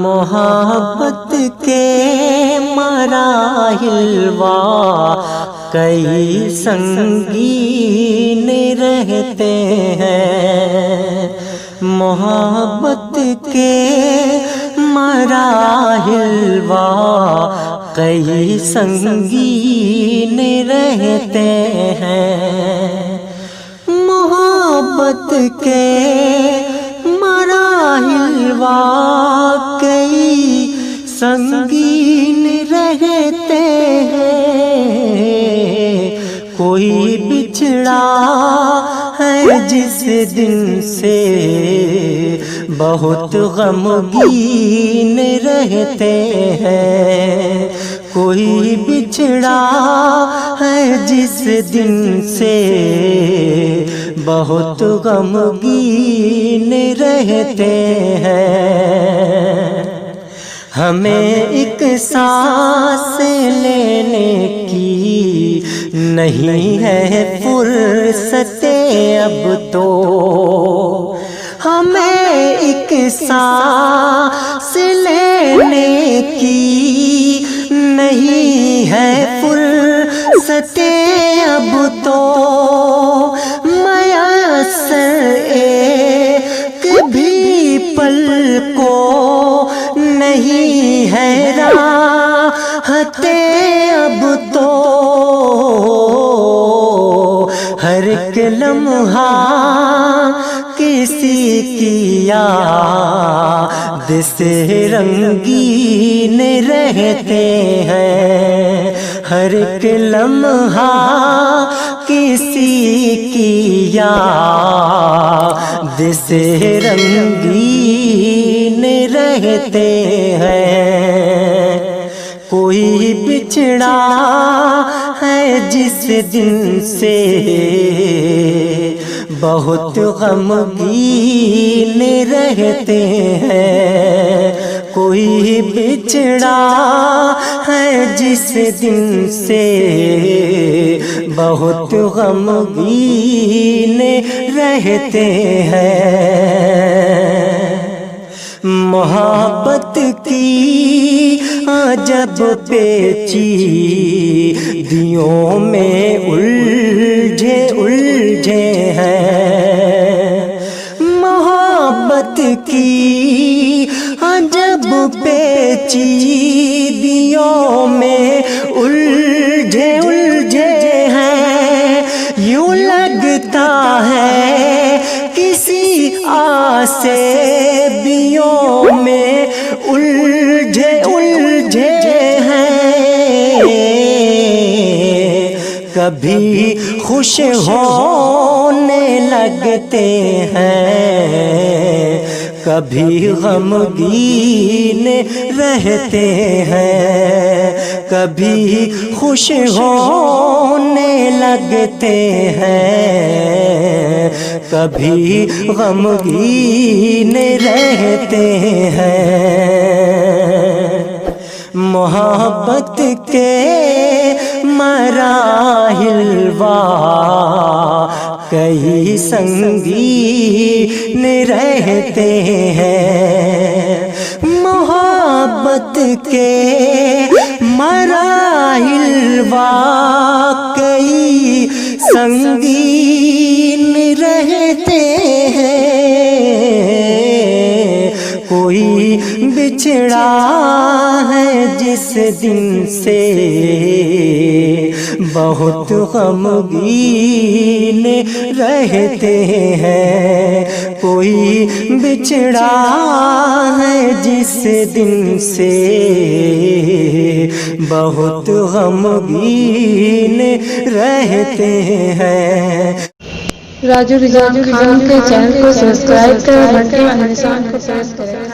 محبت کے مراحل واقعی سنگین رہتے ہیں، محبت کے مراحل واقعی سنگین رہتے ہیں، محبت کے مراحل واقعی سنگین رہتے ہیں، کوئی بچھڑا ہے جس دن سے بہت غمگین رہتے ہیں، کوئی بچھڑا ہے جس دن سے بہت غمگین رہتے ہیں، ہمیں ایک سانس لینے کی نہیں ہے فرصت اب تو، ہمیں ایک سانس لینے کی نہیں ہے فرصت اب تو، میسر ایک بھی پل کو نہیں ہے راحت اب تو، ہر ایک لمحہ کسی کی یاد سے رنگین رہتے ہیں، ہر ایک لمحہ کسی کی یاد سے رنگین رہتے ہیں، کوئی بچھڑا ہے جس دن سے بہت غمگین رہتے ہیں، کوئی بچھڑا ہے جس دن سے بہت غمگین رہتے ہیں، محبت کی عجب پیچیدگیوں میں الجھے ہیں، محبت کی عجب پیچیدگیوں میں الجھے ہیں، یوں لگتا ہے کسی آسیبیوں میں الجھے ہیں، کبھی خوش ہونے لگتے ہیں، کبھی غمگین رہتے ہیں، کبھی خوش ہونے لگتے ہیں، کبھی غمگین رہتے ہیں، محبت کے مراحل واقعی سنگین رہتے ہیں، محبت کے مراحل واقعی سنگین رہتے ہیں، کوئی بچھڑا ہے جس دن سے بہت غمگین رہتے ہیں، کوئی بچھڑا ہے جس دن سے بہت غمگین رہتے ہیں۔ راجو رضوان خان کے چینل کو سبسکرائب کریں، گھنٹی والے نشان کو پریس کریں۔